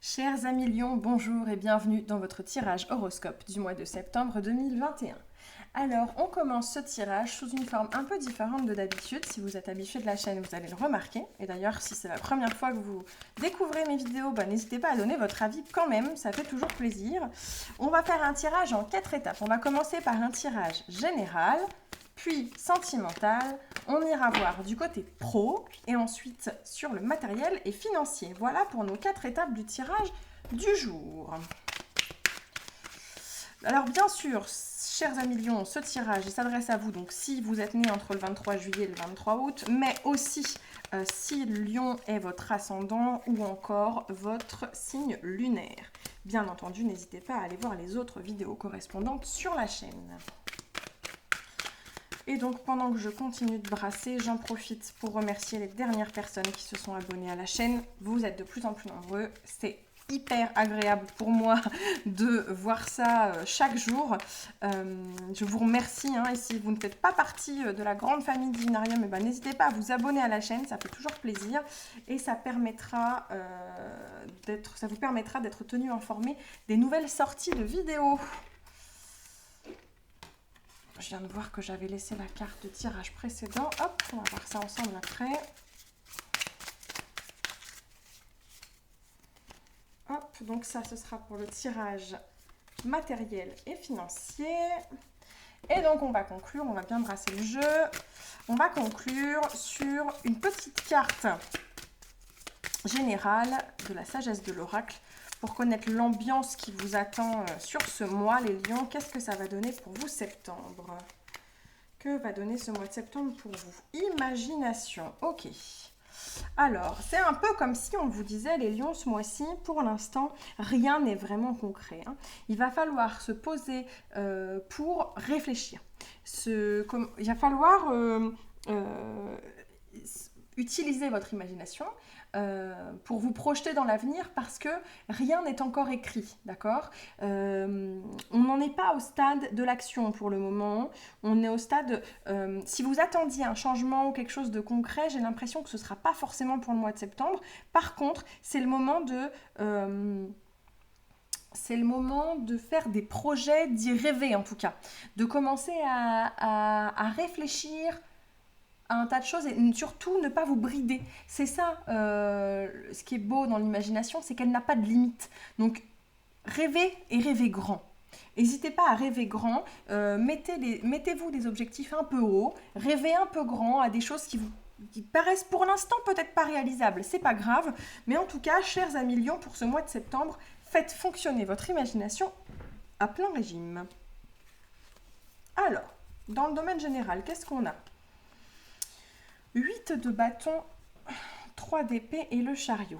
Chers amis Lions, bonjour et bienvenue dans votre tirage horoscope du mois de septembre 2021. Alors, on commence ce tirage sous une forme un peu différente de d'habitude. Si vous êtes habitué de la chaîne, vous allez le remarquer. Et d'ailleurs, si c'est la première fois que vous découvrez mes vidéos, n'hésitez pas à donner votre avis quand même, ça fait toujours plaisir. On va faire un tirage en 4 étapes. On va commencer par un tirage général, puis sentimental, on ira voir du côté pro et ensuite sur le matériel et financier. Voilà pour nos 4 étapes du tirage du jour. Alors bien sûr, chers amis Lions, ce tirage s'adresse à vous, donc si vous êtes né entre le 23 juillet et le 23 août, mais aussi si Lion est votre ascendant ou encore votre signe lunaire. Bien entendu, n'hésitez pas à aller voir les autres vidéos correspondantes sur la chaîne. Et donc, pendant que je continue de brasser, j'en profite pour remercier les dernières personnes qui se sont abonnées à la chaîne. Vous êtes de plus en plus nombreux. C'est hyper agréable pour moi de voir ça chaque jour. Je vous remercie. Et si vous ne faites pas partie de la grande famille Divinarium, n'hésitez pas à vous abonner à la chaîne. Ça fait toujours plaisir. Et ça vous permettra d'être tenu informé des nouvelles sorties de vidéos. Je viens de voir que j'avais laissé la carte de tirage précédent. Hop, on va voir ça ensemble après. Hop, donc ça, ce sera pour le tirage matériel et financier. Et donc, on va conclure, on va bien brasser le jeu. On va conclure sur une petite carte générale de la sagesse de l'oracle. Pour connaître l'ambiance qui vous attend sur ce mois, les lions, qu'est-ce que ça va donner pour vous septembre? Que va donner ce mois de septembre pour vous? Imagination, ok. Alors, c'est un peu comme si on vous disait, les lions, ce mois-ci, pour l'instant, rien n'est vraiment concret. Il va falloir se poser pour réfléchir. Il va falloir utiliser votre imagination pour vous projeter dans l'avenir parce que rien n'est encore écrit, d'accord? On n'en est pas au stade de l'action pour le moment. On est au stade, si vous attendiez un changement ou quelque chose de concret, j'ai l'impression que ce ne sera pas forcément pour le mois de septembre. Par contre, c'est le moment de faire des projets, d'y rêver en tout cas, de commencer à réfléchir à un tas de choses et surtout ne pas vous brider. C'est ça, ce qui est beau dans l'imagination, c'est qu'elle n'a pas de limite. Donc, rêvez et rêvez grand. N'hésitez pas à rêver grand, mettez-vous des objectifs un peu hauts, rêvez un peu grand à des choses qui paraissent pour l'instant peut-être pas réalisables, c'est pas grave, mais en tout cas, chers amis Lions, pour ce mois de septembre, faites fonctionner votre imagination à plein régime. Alors, dans le domaine général, qu'est-ce qu'on a? 8 de bâton, 3 d'épée et le chariot.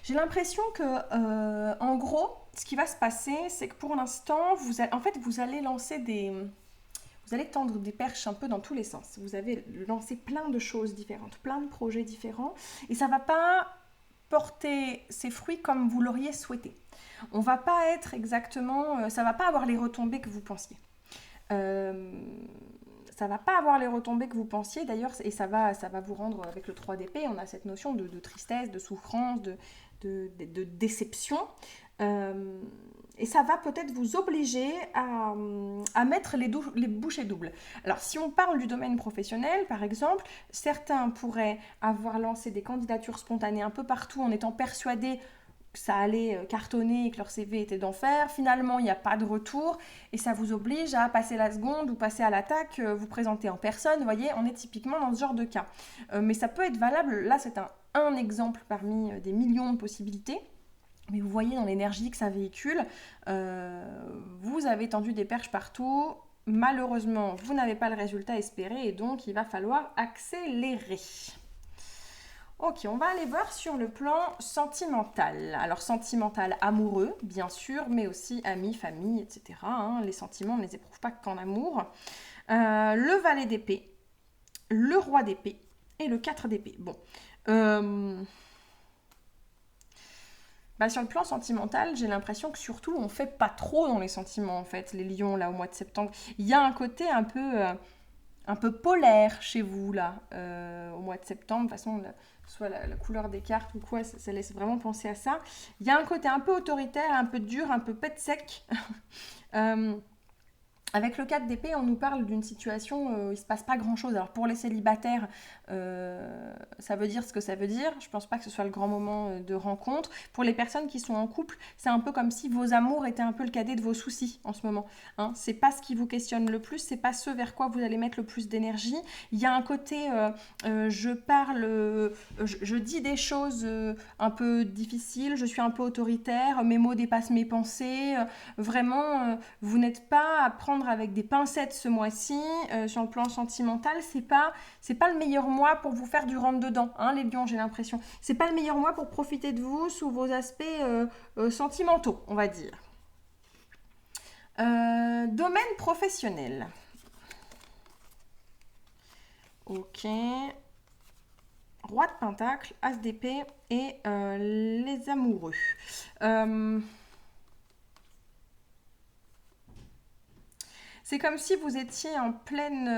J'ai l'impression que, en gros, ce qui va se passer, c'est que pour l'instant, vous allez vous allez tendre des perches un peu dans tous les sens. Vous avez lancé plein de choses différentes, plein de projets différents, et ça ne va pas porter ses fruits comme vous l'auriez souhaité. On va pas être exactement, ça va pas avoir les retombées que vous pensiez. Ça va pas avoir les retombées que vous pensiez d'ailleurs, et ça va vous rendre, avec le 3 d'épée, on a cette notion de tristesse, de souffrance, de déception, et ça va peut-être vous obliger à mettre les bouchées doubles. Alors si on parle du domaine professionnel par exemple, certains pourraient avoir lancé des candidatures spontanées un peu partout en étant persuadés que ça allait cartonner et que leur CV était d'enfer. Finalement, il n'y a pas de retour et ça vous oblige à passer la seconde ou passer à l'attaque, vous présenter en personne. Vous voyez, on est typiquement dans ce genre de cas. Mais ça peut être valable, là c'est un exemple parmi des millions de possibilités. Mais vous voyez dans l'énergie que ça véhicule, vous avez tendu des perches partout. Malheureusement, vous n'avez pas le résultat espéré et donc il va falloir accélérer. Ok, on va aller voir sur le plan sentimental. Alors sentimental amoureux, bien sûr, mais aussi amis, famille, etc. Les sentiments, on ne les éprouve pas qu'en amour. Le valet d'épée, le roi d'épée et le 4 d'épée. Bon. Sur le plan sentimental, j'ai l'impression que surtout, on ne fait pas trop dans les sentiments, en fait, les lions, là, au mois de septembre. Il y a un côté un peu un peu polaire chez vous, là, au mois de septembre. De toute façon, soit la couleur des cartes ou quoi, ça laisse vraiment penser à ça. Il y a un côté un peu autoritaire, un peu dur, un peu pet sec. Avec le 4 d'épée, on nous parle d'une situation où il ne se passe pas grand-chose. Alors pour les célibataires, ça veut dire ce que ça veut dire. Je ne pense pas que ce soit le grand moment de rencontre. Pour les personnes qui sont en couple, c'est un peu comme si vos amours étaient un peu le cadet de vos soucis en ce moment. Hein, c'est pas ce qui vous questionne le plus, c'est pas ce vers quoi vous allez mettre le plus d'énergie. Il y a un côté, je dis des choses un peu difficiles, je suis un peu autoritaire, mes mots dépassent mes pensées. Vraiment, vous n'êtes pas à prendre avec des pincettes ce mois-ci. Sur le plan sentimental, c'est pas le meilleur mois pour vous faire du rentre-dedans, hein, les lions, j'ai l'impression. C'est pas le meilleur mois pour profiter de vous sous vos aspects sentimentaux, on va dire. Domaine professionnel. Ok. Roi de Pentacle, As d'épée et les amoureux. C'est comme si vous étiez en pleine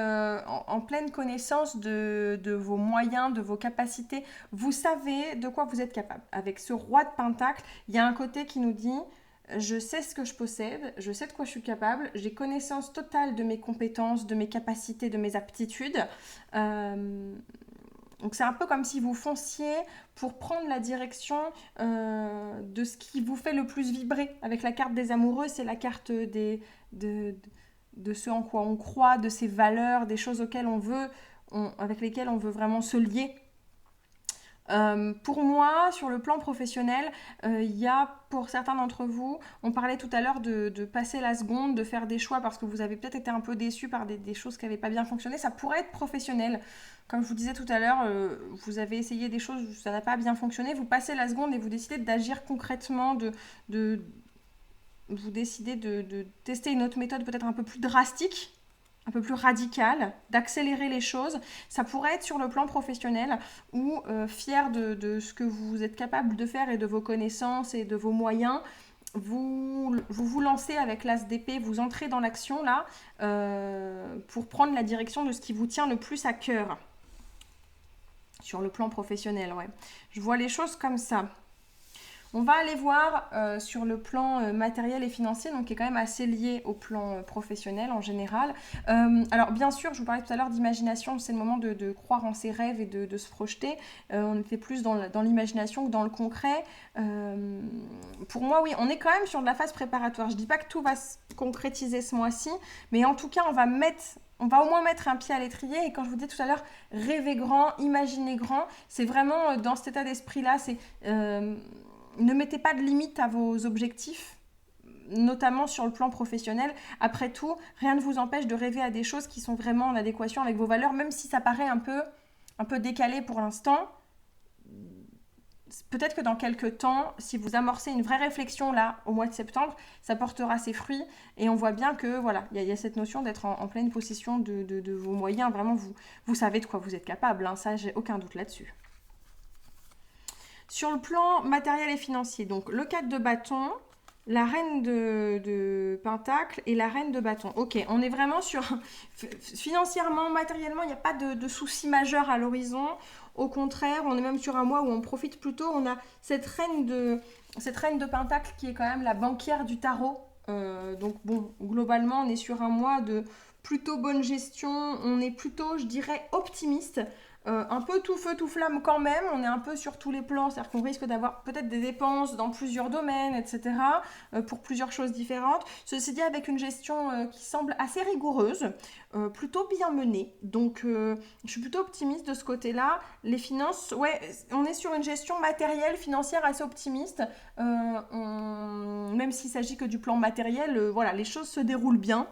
connaissance de vos moyens, de vos capacités. Vous savez de quoi vous êtes capable. Avec ce roi de Pentacle, il y a un côté qui nous dit « Je sais ce que je possède, je sais de quoi je suis capable, j'ai connaissance totale de mes compétences, de mes capacités, de mes aptitudes. Donc c'est un peu comme si vous fonciez pour prendre la direction de ce qui vous fait le plus vibrer. Avec la carte des amoureux, c'est la carte de ce en quoi on croit, de ses valeurs, des choses auxquelles avec lesquelles on veut vraiment se lier. Pour moi, sur le plan professionnel, il y a pour certains d'entre vous, on parlait tout à l'heure de passer la seconde, de faire des choix parce que vous avez peut-être été un peu déçus par des choses qui n'avaient pas bien fonctionné. Ça pourrait être professionnel. Comme je vous disais tout à l'heure, vous avez essayé des choses, ça n'a pas bien fonctionné. Vous passez la seconde et vous décidez d'agir concrètement, vous décidez de tester une autre méthode peut-être un peu plus drastique, un peu plus radicale, d'accélérer les choses. Ça pourrait être sur le plan professionnel ou fier de ce que vous êtes capable de faire et de vos connaissances et de vos moyens. Vous lancez avec l'as d'épée, vous entrez dans l'action là pour prendre la direction de ce qui vous tient le plus à cœur. Sur le plan professionnel, ouais. Je vois les choses comme ça. On va aller voir sur le plan matériel et financier, donc qui est quand même assez lié au plan professionnel en général. Alors bien sûr, je vous parlais tout à l'heure d'imagination, c'est le moment de croire en ses rêves et de se projeter. On était plus dans l'imagination que dans le concret. Pour moi, oui, on est quand même sur de la phase préparatoire. Je ne dis pas que tout va se concrétiser ce mois-ci, mais en tout cas, on va au moins mettre un pied à l'étrier. Et quand je vous dis tout à l'heure, rêver grand, imaginer grand, c'est vraiment dans cet état d'esprit-là, c'est... Ne mettez pas de limite à vos objectifs, notamment sur le plan professionnel. Après tout, rien ne vous empêche de rêver à des choses qui sont vraiment en adéquation avec vos valeurs, même si ça paraît un peu décalé pour l'instant. Peut-être que dans quelques temps, si vous amorcez une vraie réflexion là, au mois de septembre, ça portera ses fruits. Et on voit bien que voilà, il y a cette notion d'être en pleine possession de vos moyens. Vraiment, vous savez de quoi vous êtes capable. Hein, ça, j'ai aucun doute là-dessus. Sur le plan matériel et financier, donc le 4 de bâton, la reine de pentacle et la reine de bâton. Ok, on est vraiment sur... Financièrement, matériellement, il n'y a pas de souci majeur à l'horizon. Au contraire, on est même sur un mois où on profite plutôt. On a cette reine de pentacle qui est quand même la banquière du tarot. Donc bon, globalement, on est sur un mois de plutôt bonne gestion. On est plutôt, je dirais, optimiste. Un peu tout feu, tout flamme quand même, on est un peu sur tous les plans, c'est-à-dire qu'on risque d'avoir peut-être des dépenses dans plusieurs domaines, etc., pour plusieurs choses différentes. Ceci dit, avec une gestion qui semble assez rigoureuse, plutôt bien menée. Donc, je suis plutôt optimiste de ce côté-là. Les finances, ouais, on est sur une gestion matérielle, financière assez optimiste. Même s'il s'agit que du plan matériel, voilà, les choses se déroulent bien.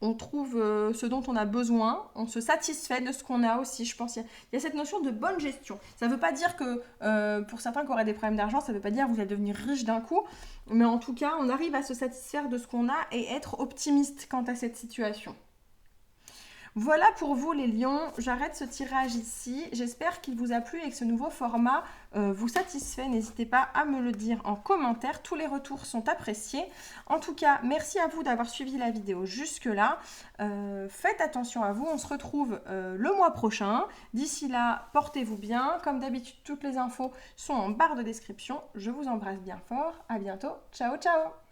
On trouve ce dont on a besoin, on se satisfait de ce qu'on a aussi. Je pense qu'il y a cette notion de bonne gestion. Ça ne veut pas dire que, pour certains qui auraient des problèmes d'argent, ça ne veut pas dire que vous allez devenir riche d'un coup, mais en tout cas, on arrive à se satisfaire de ce qu'on a et être optimiste quant à cette situation. Voilà pour vous les lions, j'arrête ce tirage ici. J'espère qu'il vous a plu et que ce nouveau format vous satisfait. N'hésitez pas à me le dire en commentaire, tous les retours sont appréciés. En tout cas, merci à vous d'avoir suivi la vidéo jusque-là. Faites attention à vous, on se retrouve le mois prochain. D'ici là, portez-vous bien. Comme d'habitude, toutes les infos sont en barre de description. Je vous embrasse bien fort, à bientôt, ciao ciao.